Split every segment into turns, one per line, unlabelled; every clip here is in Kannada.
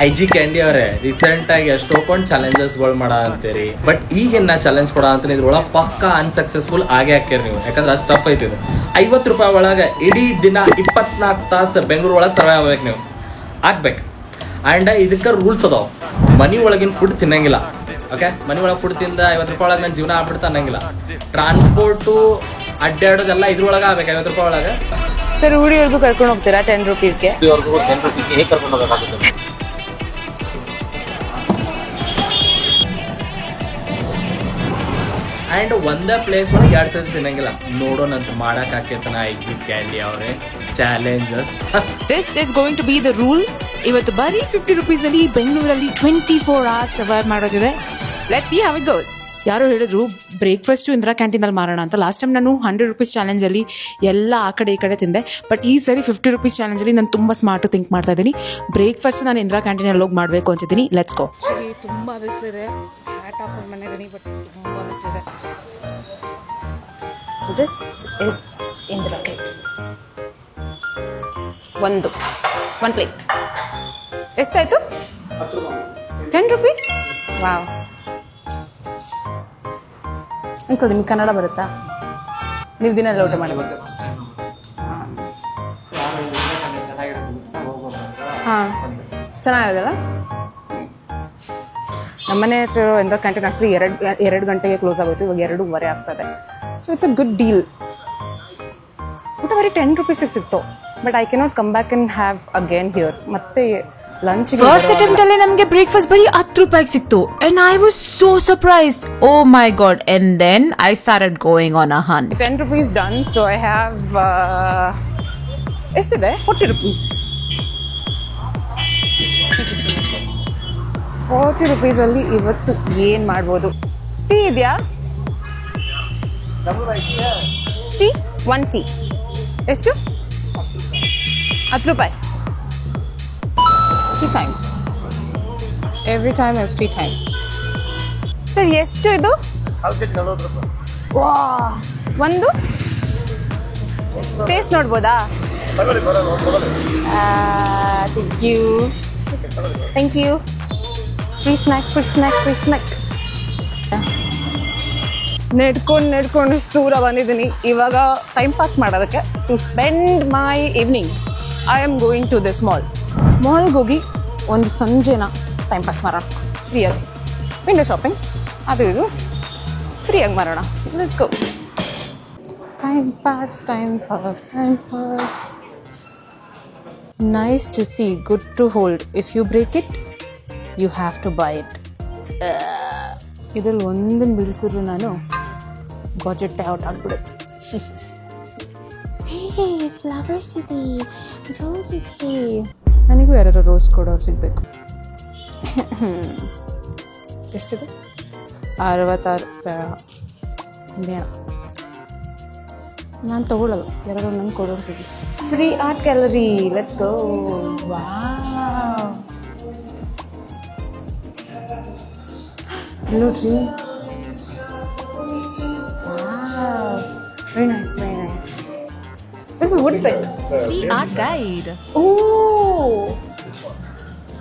IG ಕ್ಯಾಂಡಿ ಅವರೇ ರೀಸೆಂಟ್ ಆಗಿ ಎಷ್ಟೊಂದು ಚಾಲೆಂಜಸ್ಗಳು ಮಾಡ ಅಂತೀರಿ, ಬಟ್ ಈಗಿನ ಚಾಲೆಂಜ್ ಕೊಡ ಅಂತ ಇದ್ರೊಳಗೆ ಪಕ್ಕಾ ಅನ್ಸಕ್ಸಸ್ಫುಲ್ ಆಗೇ ಹಾಕ್ಯಾರ ನೀವು. ಯಾಕಂದ್ರೆ ಅಷ್ಟು ಟಫ್ ಐತಿ ಇದು. 50 ರೂಪಾಯಿ ಒಳಗೆ ಇಡೀ ದಿನ 24 ತಾಸು ಬೆಂಗಳೂರು ಒಳಗೆ ಸರ್ವೈವ್ ಆಗ್ಬೇಕು ನೀವು, ಆಗ್ಬೇಕು. ಆ್ಯಂಡ್ ಇದಕ್ಕೆ ರೂಲ್ಸ್ ಅದಾವ. ಮನಿ ಒಳಗಿನ ಫುಡ್ ತಿನ್ನಂಗಿಲ್ಲ. ಓಕೆ, ಮನಿ ಒಳಗೆ ಫುಡ್ ತಿಂದ 50 ರೂಪಾಯಿ ಒಳಗೆ ನನ್ನ ಜೀವನ ಆಗ್ಬಿಡ್ತಾ ಅನ್ನಂಗಿಲ್ಲ. ಟ್ರಾನ್ಸ್ಪೋರ್ಟು ಅಡ್ಡಾಡೋದೆಲ್ಲ ಇದ್ರೊಳಗೆ ಆಗ್ಬೇಕು 50 ರೂಪಾಯಿ ಒಳಗೆ.
ಸರ್ ಊರಿವರೆಗೂ ಕರ್ಕೊಂಡು ಹೋಗ್ತೀರಾ 10 ರುಪೀಸ್ಗೆ?
ಹೇಗೆ ಕರ್ಕೊಂಡು ಹೋಗೋಕ್ಕಾಗುತ್ತೆ?
ಆ್ಯಂಡ್ ಒಂದೇ ಪ್ಲೇಸ್ ಒಳಗೆ 2 ಸಲ ತಿನ್ನಂಗಿಲ್ಲ. ನೋಡೋಣಂತ ಮಾಡಕ್ ಹಾಕೈತನ IG ಕ್ಯಾಂಡಿ ಅವರೇ challenges.
This is going to be the rule. ಇವತ್ತು ಬರೀ 50 ರುಪೀಸಲ್ಲಿ ಬೆಂಗಳೂರಲ್ಲಿ 24 hours ಸರ್ವೈವ್ ಮಾಡೋದಿದೆ. Let's see how it goes. ಯಾರೋ ಹೇಳಿದ್ರು ಬ್ರೇಕ್ಫಾಸ್ಟು ಇಂದಿರಾ ಕ್ಯಾಂಟೀನಲ್ಲಿ ಮಾರೋಣ ಅಂತ. ಲಾಸ್ಟ್ ಟೈಮ್ ನಾನು 100 ರುಪೀಸ್ ಚಾಲೆಂಜಲ್ಲಿ ಎಲ್ಲ ಆ ಕಡೆ ಈ ಕಡೆ ತಿಂದೆ. ಬಟ್ ಈ ಸರಿ 50 ರುಪೀಸ್ ಚಾಲೆಂಜಲ್ಲಿ ನಾನು ತುಂಬ ಸ್ಮಾರ್ಟ್ ಥಿಂಕ್ ಮಾಡ್ತಾ ಇದ್ದೀನಿ. ಬ್ರೇಕ್ಫಾಸ್ಟ್ ನಾನು ಇಂದಿರಾ ಕ್ಯಾಂಟೀನಲ್ಲಿ ಹೋಗಿ ಮಾಡಬೇಕು ಅಂತಿದ್ದೀನಿ. Let's go. ತುಂಬ ಬಿಸಿಲಿದೆ, ಹ್ಯಾಟ್ ಹಾಕೊಂಡು ಬಂದಿದ್ದೀನಿ, ಬಟ್ ತುಂಬ ಬಿಸಿಲಿದೆ. So this is Indira canteen. ಒಂದು ಪ್ಲೇಟ್ ಎಷ್ಟಾಯಿತು? 10 ರುಪೀಸ್. ವಾವ್. ಅಂಕಲ್ ನಿಮ್ಗೆ ಕನ್ನಡ ಬರುತ್ತಾ? ನೀವು ದಿನ ಎಲ್ಲ ಊಟ ಮಾಡಬೇಕು. ಹಾಂ, ಚೆನ್ನಾಗಿದೆಲ್ಲ. ನಮ್ಮನೆ ಹತ್ರ ಇಂದಿರಾ ಕ್ಯಾಂಟೀನ್ ಆಕ್ಚುಲಿ 2 ಗಂಟೆಗೆ ಕ್ಲೋಸ್ ಆಗೋಯ್ತು. ಇವಾಗ 2:15 ಆಗ್ತದೆ. So it's a good deal. ಊಟ ಬರೀ 10 ರುಪೀಸಿಗೆ ಸಿಕ್ತು. But I cannot come back and have again here. ಮತ್ತೆ ಲಂಚ್ ಫಸ್ಟ್ ಅಟೆಂಪ್ಟ್ ಅಲ್ಲಿ ನಮಗೆ ಬ್ರೇಕ್ಫಾಸ್ಟ್ ಬರೀ 10 ರೂಪಾಯಿಗೆ ಸಿಕ್ತು. And I was so surprised. Oh my God. And then I started going on a hunt. 10 rupees done. So I have ಎಷ್ಟಿದೆ? 40 ರುಪೀಸ್. 40 ರುಪೀಸಲ್ಲಿ ಇವತ್ತು ಏನು ಮಾಡ್ಬೋದು? ಟೀ ಇದೆಯಾ? ಟೀ 1 ಟೀ ಎಷ್ಟು? 10 ರೂಪಾಯಿ. Tea time. Every time is tea time. Sir ಎಷ್ಟು ಇದು? ವಾ, ಒಂದು ಟೇಸ್ಟ್ ನೋಡ್ಬೋದಾ? Thank you, thank you. Free snack, free snack, free snack. ನೆಡ್ಕೊಂಡು ಇಷ್ಟು ದೂರ ಬಂದಿದ್ದೀನಿ. ಇವಾಗ ಟೈಮ್ ಪಾಸ್ ಮಾಡೋದಕ್ಕೆ, to spend my evening, I am going to this ಮಾಲ್ಗೆ ಹೋಗಿ ಒಂದು ಸಂಜೆನ ಟೈಮ್ ಪಾಸ್ ಮಾಡೋಣ ಫ್ರೀಯಾಗಿ. ವಿಂಡೋ ಶಾಪಿಂಗ್ ಅದು ಇದು ಫ್ರೀಯಾಗಿ ಮಾಡೋಣ. Let's go. Time pass, time pass, time pass. Nice to see, good to hold. If you break it you have to buy it. ಇದರಲ್ಲಿ ಒಂದನ್ನು ಬಿಡಿಸಿದ್ರು ನಾನು ಬಜೆಟ್ ಔಟ್ ಆಗಿಬಿಡುತ್ತೆ. ಹೇ, ಫ್ಲವರ್ಸ್ ಇದೆ, ರೋಸ್ ಇದೆ. ನನಗೂ ಯಾರು ರೋಸ್ ಕೊಡೋರು ಸಿಗಬೇಕು. ಎಷ್ಟಿದೆ? 66 ರೂಪಾಯಿ. ನಾನು ತೊಗೊಳ್ಳೋದು, ಯಾರು ನಂಗೆ ಕೊಡೋರು ಸಿಗಲಿ. Free art gallery, let's go. Wow, ನೋಡ್ರಿ. Wow, very nice, very nice. This is woodpecker. Free art guide. Oh,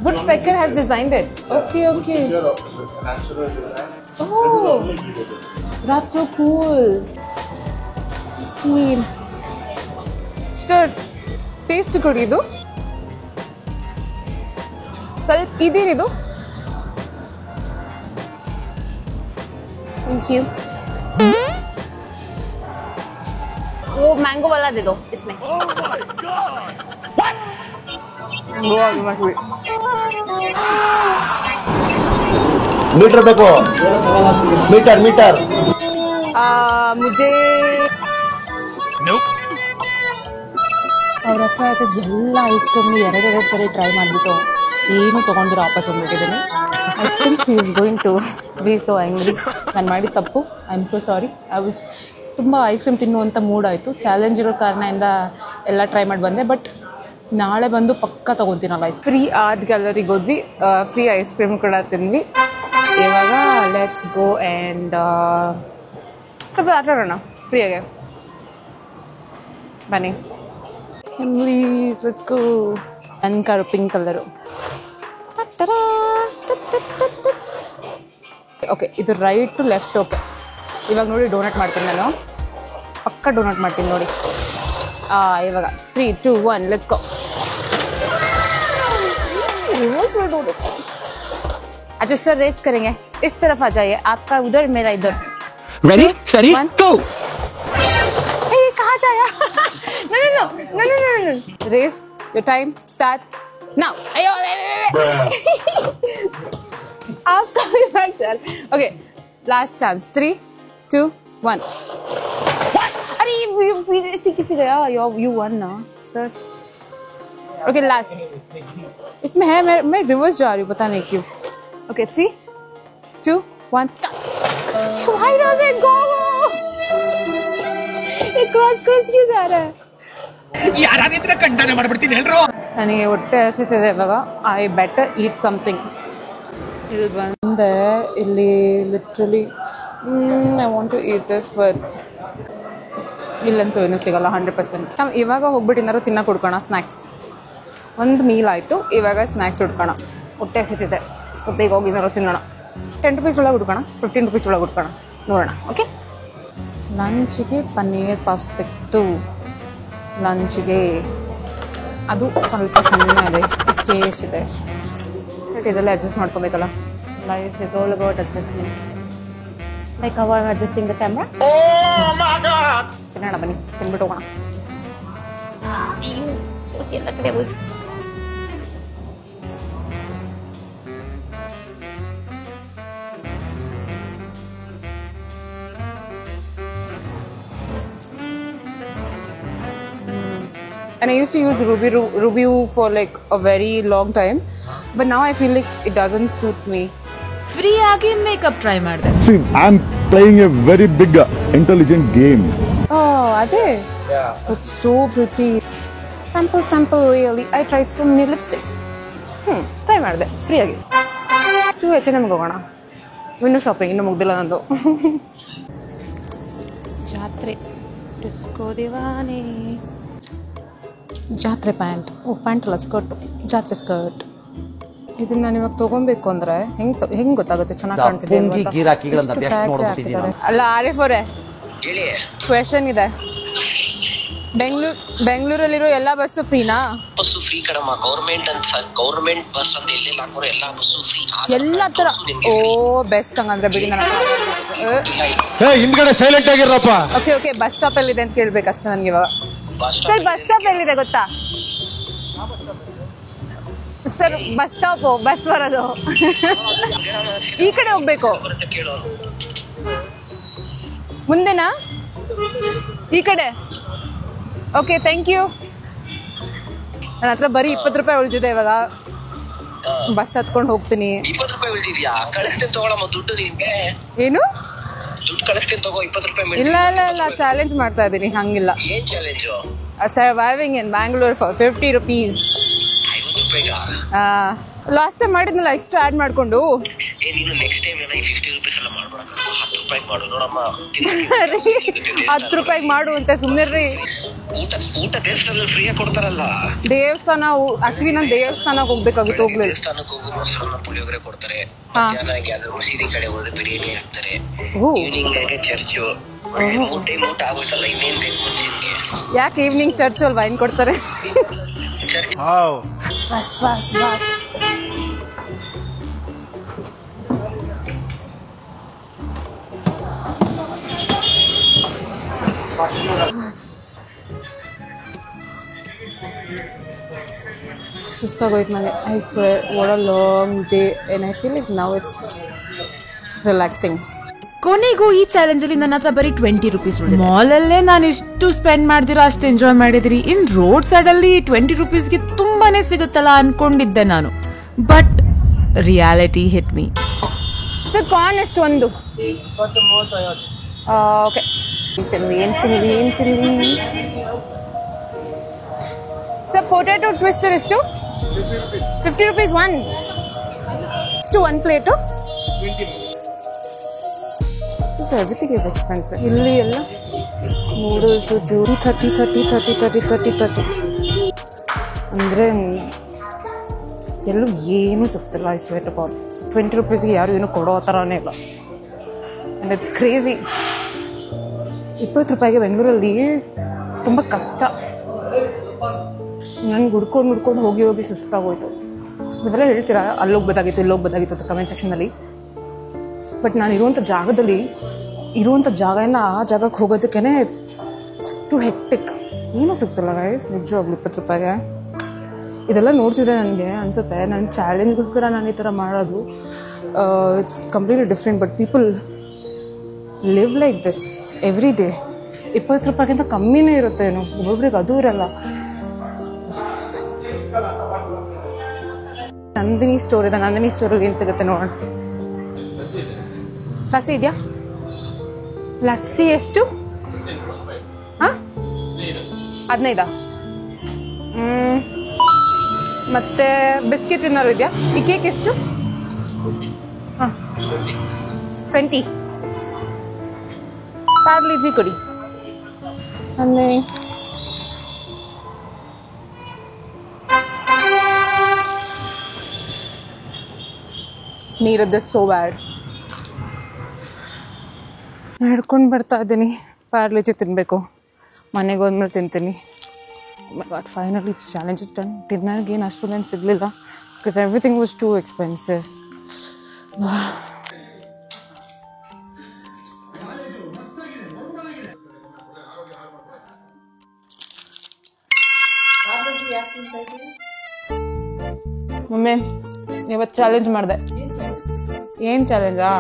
woodpecker has designed it. Okay, okay.
Natural design.
Oh, that's so cool. Skin. Sir, taste ಕೊಡಿದು ಸ್ವಲ್ಪ ಇದೇನಿದು? Thank you. वो मैंगो वाला दे दो इसमें. Oh my God! What?
Meter देखो, मीटर मीटर.
मुझे ಅವ್ರ ಹತ್ರ ಆಯ್ತದ ಎಲ್ಲ ಐಸ್ ಕ್ರೀಮ್ನ 2 ಸರಿ ಟ್ರೈ ಮಾಡಿಬಿಟ್ಟು ಏನು ತೊಗೊಂಡಿರೋ ವಾಪಸ್ ಬಂದ್ಬಿಟ್ಟಿದ್ದೀನಿ. I think he is going to be so angry. ನಾನು ಮಾಡಿದ ತಪ್ಪು. I am so sorry. ತುಂಬ ಐಸ್ ಕ್ರೀಮ್ ತಿನ್ನುವಂಥ ಮೂಡ್ ಆಯಿತು. ಚಾಲೆಂಜ್ ಇರೋ ಕಾರಣದಿಂದ ಎಲ್ಲ ಟ್ರೈ ಮಾಡಿ ಬಂದೆ. ಬಟ್ ನಾಳೆ ಬಂದು ಪಕ್ಕ ತೊಗೊತೀನಲ್ಲ ಐಸ್. ಫ್ರೀ ಆರ್ಟ್ ಗ್ಯಾಲರಿಗೆ ಹೋದ್ವಿ, ಫ್ರೀ ಐಸ್ ಕ್ರೀಮ್ ಕೂಡ ತಿಂದ್ವಿ. ಇವಾಗ ಲೆಟ್ಸ್ ಗೋ ಆ್ಯಂಡ್ ಸ್ವಲ್ಪ ಆಟ ಆಡೋಣ. ಫ್ರೀಯಾಗೆ ಬನ್ನಿ ಪ್ಲೀಸ್ ಲೆಟ್ಸ್ ಗೋ. ನನ್ನ ಕಾರು ಪಿಂಕ್ ಕಲರು. ಓಕೆ ಇದು ರೈಟ್ ಟು ಲೆಫ್ಟ್. ಓಕೆ ಇವಾಗ ನೋಡಿ ಡೋನಟ್ ಮಾಡ್ತೀನಿ ನಾನು, ಪಕ್ಕ ಡೋನಟ್ ಮಾಡ್ತೀನಿ ನೋಡಿ. ಇವಾಗ 3, 2, 1 ಲೆಟ್ಸ್ ಗೋ. रिवर्स में डोडो. अच्छा सर रेस करेंगे, इस तरफ आ जाइए, आपका उधर मेरा इधर.
Ready, steady, go.
Hey, कहाँ जाया? No. Race, your time starts now. अयो, आपका भी भाग चल. Okay, last chance. 3, 2, 1. अरे ये किसी गया. You won ना, sir. ओके लास्ट इसमें है. मैं रिवर्स जा रही हूँ, पता नहीं क्यों. Okay 3, 2, 1 start. Why does it go? ये क्रॉस क्यों जा रहा है?
ಯಾರಾದ್ರೂ ಇದ್ರೆ ಕಂಡನೆ ಮಾಡ್ಬಿಡ್ತೀನಿ ಹೇಳ್ರೋ.
ನನಗೆ ಹೊಟ್ಟೆ ಹಸಿತಿದೆ ಇವಾಗ. I better eat something. ಇಲ್ಲಿ ಬಂದೆ, ಇಲ್ಲಿ literally I want to eat this but ಇಲ್ಲಂತೂ ಏನೂ ಸಿಗಲ್ಲ 100%. ಇವಾಗ ಹೋಗ್ಬಿಟ್ಟು ಏನಾದ್ರು ತಿನ್ನಕ್ಕೆ ಕೊಡ್ಕೋಣ. ಸ್ನ್ಯಾಕ್ಸ್ ಒಂದು ಮೀಲ್ ಆಯಿತು, ಇವಾಗ ಸ್ನ್ಯಾಕ್ಸ್ ಹುಡ್ಕೋಣ. ಹೊಟ್ಟೆ ಹಸಿತಿದೆ, ಸೊ ಬೇಗ ಹೋಗಿ ಏನಾದ್ರು ತಿನ್ನೋಣ. 10 ರೂಪೀಸ್ ಒಳಗೆ ಹುಡ್ಕೋಣ, 15 ರೂಪೀಸ್ ಒಳಗೆ ಹುಡ್ಕೋಣ, ನೋಡೋಣ. ಓಕೆ ಲಂಚ್ಗೆ ಪನ್ನೀರ್ ಪಫ್ ಸಿಕ್ತು. ಲಂಚ್ಗೆ ಅದು ಸ್ವಲ್ಪ ಸಣ್ಣ ಇದೆ, ಇಷ್ಟೇ ಎಷ್ಟಿದೆ. ಬಟ್ ಇದೆಲ್ಲ ಅಡ್ಜಸ್ಟ್ ಮಾಡ್ಕೋಬೇಕಲ್ಲ. Life is all about adjustment. Like how I am adjusting the camera. ತಿನ್ನೋಣ ಬನ್ನಿ, ತಿನ್ಬಿಟ್ಟು ಹೋಗೋಣ. ಸೋಸಿ ಎಲ್ಲ ಕಡೆ ಹೋಯ್ತು. And I used to use Ruby for like a very long time, but now I feel like it doesn't suit me.
Free ಆಗಿ ಮೇಕಪ್ ಟ್ರೈ ಮಾಡಿದೆ.
See, I'm playing a very big, intelligent game.
Oh, ಅದೇ? Yeah. It's so pretty. Sample really. I tried so many lipsticks. Try ಮಾಡಿದೆ ಫ್ರೀ ಆಗಿ. ಟು H&M ಹೋಗೋಣ. ವಿಂಡೋ ಶಾಪಿಂಗ್ ಇನ್ನೂ ಮುಗ್ದಿಲ್ಲ ನಂದು. ಜಾತ್ರೆ ಡಿಸ್ಕೋ ದಿವಾನೆ. ಜಾತ್ರೆ ಪ್ಯಾಂಟ್. ಪ್ಯಾಂಟ್ ಅಲ್ಲ, ಸ್ಕರ್ಟು. ಜಾತ್ರೆ ಸ್ಕರ್ಟ್. ಇದನ್ನ ನಾನು ಇವಾಗ ತೊಗೊಬೇಕು ಅಂದರೆ ಹೆಂಗೆ ಗೊತ್ತಾಗುತ್ತೆ ಚೆನ್ನಾಗಿ ಕಾಣ್ತಿದೆ ಅಲ್ಲ? ಆರಿಫ್ ಅವರೇ ಕ್ವೆಶನ್ ಇದೆ. ಬೆಂಗಳೂರಲ್ಲಿರೋ ಎಲ್ಲ ಬಸ್ಸು ಫ್ರೀನಾ?
ಬಸ್ಸು ಫ್ರೀ ಕಣಮ್ಮ. ಗೌರ್ಮೆಂಟ್ ಬಸ್ ಅಂತ ಎಲ್ಲೆಲ್ಲ ಹಾಕೋರು ಎಲ್ಲ ಬಸ್ಸು ಫ್ರೀ.
ಎಲ್ಲ ತರ. ಓ ಬೆಸ್ಟ್ ಹಂಗಂದ್ರೆ ಬಿಡಿ.
ಹಿಂದ್ಗಡೆ ಸೈಲೆಂಟ್ ಆಗಿರಪ್ಪ.
ಓಕೆ ಬಸ್ ಸ್ಟಾಪ್ ಎಲ್ಲಿದೆ ಅಂತ ಕೇಳ್ಬೇಕಷ್ಟೇ ನನಗೆ ಇವಾಗ. ಸರ್ ಬಸ್ ಸ್ಟಾಪ್ ಎಲ್ಲಿದೆ ಗೊತ್ತಾ ಸರ್? ಬಸ್ ಸ್ಟಾಪು ಬಸ್ ಬರೋದು ಈ ಕಡೆ ಹೋಗ್ಬೇಕು. ಮುಂದೆನಾ? ಈ ಕಡೆ. Okay thank you. ನನ್ನ ಹತ್ರ ಬರೀ 20 ರೂಪಾಯಿ ಉಳಿದಿದೆ ಇವಾಗ. ಬಸ್ ಹತ್ಕೊಂಡು ಹೋಗ್ತೀನಿ.
20 ರೂಪಾಯಿ ಉಳಿದಿದ್ಯಾ? ಕಳಿಸ್ತೀನಿ ತಗೊಳಮ್ಮ ದುಡ್ಡು ನಿನ್ಗೆ.
ಏನು
ದುಡ್ಡು ಕಳಿಸ್ತೀನಿ ತಗೋ. 20 ರೂಪಾಯಿ.
ಇಲ್ಲ ಚಾಲೆಂಜ್ ಮಾಡ್ತಾ ಇದ್ದೀನಿ. ಹಂಗಿಲ್ಲ.
ಏನ್ challenge?
Surviving in Bangalore for 50 rupees.
50 ರೂಪಾಯಿಗಾ?
ಲಾಸ್ಟ್ ಟೈಮ್ ಮಾಡಿದ್ನಲ್ಲ ಎಕ್ಸ್ಟ್ರಾ ಆ್ಯಡ್ ಮಾಡಿಕೊಂಡು.
ನೀನು ನೆಕ್ಸ್ಟ್ ಟೈಮ್ 50 ರೂಪೀಸ್ ಎಲ್ಲ ಮಾಡ್ಬೇಡ, 10 ರೂಪಾಯಿಗೆ ಮಾಡು ನೋಡಮ್ಮ.
10 ರೂಪಾಯಿಗೆ ಮಾಡು ಅಂತ ಸುಮ್ಮನಿರ್ರಿ.
ಊಟ ದೇವಸ್ಥಾನದಲ್ಲಿ ಫ್ರೀಯಾಗಿ ಕೊಡ್ತಾರಲ್ಲ.
ದೇವಸ್ಥಾನ ಆಕ್ಚುಲಿ ನಾನು ದೇವಸ್ಥಾನಕ್ಕೆ ಹೋಗ್ಬೇಕಾಗಿತ್ತು, ಹೋಗ್ಲಿಲ್ಲ.
ದೇವಸ್ಥಾನಕ್ಕೆ ಹೋಗೋ ಮೊಸರನ್ನ ಪುಳಿಯೋಗರೆ ಕೊಡ್ತಾರೆ. ಯಾವ್ದಾದ್ರು ಮಸೀದಿ ಕಡೆ ಹೋದ್ರೆ ಬಿರಿಯಾನಿ ಹಾಕ್ತಾರೆ. ಈವ್ನಿಂಗ್ ಆಗಿ ಚರ್ಚು. ಊಟ ಆಗೋಯ್ತಲ್ಲ, ಇನ್ನೇನ್ ಬೇಕು ಮುಂಚಿನ್ಗೆ?
ಯಾಕೆ ಈವ್ನಿಂಗ್ ಚರ್ಚ್ ಅಲ್ಲಿ ವೈನ್ ಕೊಡ್ತಾರೆ? ಬಸ್ ಸುಸ್ತಾಗೋಯ್ತು ನನಗೆ. I square what a long day and I feel like now it's relaxing.
ಕೊನೆಗೂ ಈ ಚಾಲೆಂಜ್ ಅಲ್ಲಿ ನನ್ನ ಹತ್ರ ಬರೀ 20 ರೂಪೀಸ್ ಉಳಿದಿದೆ. ಮಾಲ್ ಅಲ್ಲೇ ನಾನು ಇಷ್ಟು ಸ್ಪೆಂಡ್ ಮಾಡ್ದಿರೋ ಅಷ್ಟು ಎಂಜಾಯ್ ಮಾಡಿದ್ರಿ. ಇನ್ ರೋಡ್ ಸೈಡ್ ಅಲ್ಲಿ 20 ರೂಪೀಸ್ಗೆ ತುಂಬಾನೇ ಸಿಗುತ್ತಲ್ಲ ಅನ್ಕೊಂಡಿದ್ದೆ ನಾನು. But reality hit me.
Sir corn ಎಷ್ಟು ಒಂದು? ಓಕೆ ಏನ್ ತಿನ್ವಿ. ಸರ್ ಪೊಟ್ಯಾಟೊ ಟ್ವಿಸ್ಟರ್ ಎಷ್ಟು? 50 ರೂಪೀಸ್ ಒನ್. ಎಷ್ಟು ಒಂದು plate? So everything is expensive. ಇಲ್ಲಿ ಎಲ್ಲ ನೂಡಲ್ಸು ಜೂರಿ 30 ಅಂದರೆ ಎಲ್ಲೂ ಏನೂ ಸಿಗ್ತಿಲ್ಲ. ಐ ಸ್ವೇರ್ ಟು ಗಾಡ್ 20 ರೂಪೀಸ್ಗೆ ಯಾರು ಏನೂ ಕೊಡೋ ಥರನೇ ಇಲ್ಲ. And it's crazy. 20 ರೂಪಾಯಿಗೆ ಬೆಂಗಳೂರಲ್ಲಿ ತುಂಬ ಕಷ್ಟ. ನನಗೆ ಹುಡ್ಕೊಂಡು ಹೋಗಿ ಸುಸ್ತಾಗೋಯ್ತು. ಇದೆಲ್ಲ ಹೇಳ್ತೀರಾ ಅಲ್ಲೋಗ್ಬೋದಾಗಿತ್ತು ಇಲ್ಲೋಗ್ಬೋದಾಗಿತ್ತು ಅಂತ ಕಮೆಂಟ್ ಸೆಕ್ಷನಲ್ಲಿ. ಬಟ್ ನಾನು ಇರುವಂಥ ಜಾಗದಿಂದ ಆ ಜಾಗಕ್ಕೆ ಹೋಗೋದಕ್ಕೇ ಇಟ್ಸ್ ಟು ಹೆಕ್ಟಿಕ್. ಏನೂ ಸಿಗ್ತಿಲ್ಲ ಗೈಸ್ ನಿಜವಾಗ್ಲೂ 20 ರೂಪಾಯಿಗೆ. ಇದೆಲ್ಲ ನೋಡ್ತಿದ್ರೆ ನನಗೆ ಅನಿಸುತ್ತೆ ನನ್ನ ಚಾಲೆಂಜ್ಗೋಸ್ಕರ ನಾನು ಈ ಥರ ಮಾಡೋದು. It's completely different. But people live like this every day. 20 ರೂಪಾಯಿಗಿಂತ ಕಮ್ಮಿನೇ ಇರುತ್ತೆ ಏನೋ, ಒಬ್ಬೊಬ್ರಿಗೆ ಅದು ಇರಲ್ಲ. ನಂದಿನಿ ಸ್ಟೋರ್ ಇದೆ. ನಂದಿನಿ ಸ್ಟೋರಲ್ಲಿ ಏನು ಸಿಗುತ್ತೆ ನೋಡೋಣ. ಲಸ್ಸಿ ಇದೆಯಾ? ಲಸ್ಸಿ ಎಷ್ಟು? ಹಾಂ 15. ಮತ್ತು ಬಿಸ್ಕಿಟ್ ಏನಾದ್ರು ಇದೆಯಾ? ಈ ಕೇಕ್ ಎಷ್ಟು? ಹಾಂ 20. ಪಾರ್ಲಿಜಿ ಕೊಡಿ. ಅಂದರೆ ನೀರದ್ದೆ ಸೋ ಬ್ಯಾಡ್. ಹಿಡ್ಕೊಂಡು ಬರ್ತಾ ಇದ್ದೀನಿ. ಪಾರ್ಲಿಜಿ ತಿನ್ನಬೇಕು. ಮನೆಗೆ ಹೋದ್ಮೇಲೆ ತಿಂತೀನಿ. But finally challenge is done. ಡಿನ್ನರ್ಗೇನು ಅಷ್ಟೊಂದೇನು ಸಿಗಲಿಲ್ಲ because everything was too expensive. Mummy ಇವತ್ತು ಚಾಲೆಂಜ್ ಮಾಡಿದೆ. ಏನು ಚಾಲೆಂಜಾ?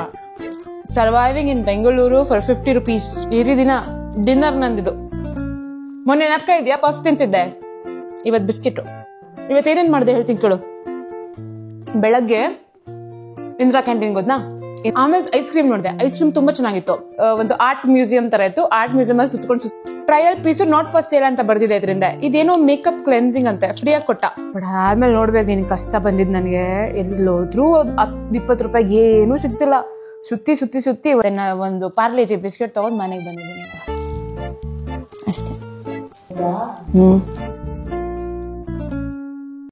Surviving in Bengaluru for 50 rupees. ಇಡೀ ದಿನ ಡಿನ್ನರ್ ನಂದಿದ್ದು. ಮೊನ್ನೆ ನಕ್ಕ ಇದೆಯಾ ಪಫ್ ತಿಂತಿದ್ದೆ. ಇವತ್ತು ಬಿಸ್ಕಿಟು. ಇವತ್ತೇನೇನು ಮಾಡಿದೆ ಹೇಳ್ತೀನಿ ಕೇಳು. ಬೆಳಗ್ಗೆ ಇಂದಿರಾ ಕ್ಯಾಂಟೀನ್ಗೆ ಹೋದ್ನಾ, ಆಮೇಲೆ ಐಸ್ ಕ್ರೀಮ್ ನೋಡಿದೆ. ಐಸ್ ಕ್ರೀಮ್ ತುಂಬಾ ಚೆನ್ನಾಗಿತ್ತು. ಒಂದು ಆರ್ಟ್ ಮ್ಯೂಸಿಯಂ ತರ ಇತ್ತು. ಆರ್ಟ್ ಮ್ಯೂಸಿಯಂ ಅಲ್ಲಿ ಸುತ್ಕೊಂಡು trial piece not for sale ಅಂತ ಬರ್ದಿದೆ. ಇದರಿಂದ ಇದೇನೋ ಮೇಕಪ್ ಕ್ಲೆನ್ಸಿಂಗ್ ಅಂತೆ, ಫ್ರೀಯಾಗಿ ಕೊಟ್ಟ. ಬಟ್ ಆದ್ಮೇಲೆ ನೋಡ್ಬೇಕು ನಿನ್ ಕಷ್ಟ ಬಂದಿದ್ ನನಗೆ. ಎಲ್ಲೋದ್ರೂ 20 ರೂಪಾಯಿಗೆ ಏನೂ ಸಿಗ್ತಿಲ್ಲ. ಸುತ್ತಿ ಒಂದು ಪಾರ್ಲೇಜಿ ಬಿಸ್ಕೆಟ್ ತಗೊಂಡು ಮನೆಗೆ ಬಂದಿದ್ದೀನಿ ಅಷ್ಟೇ.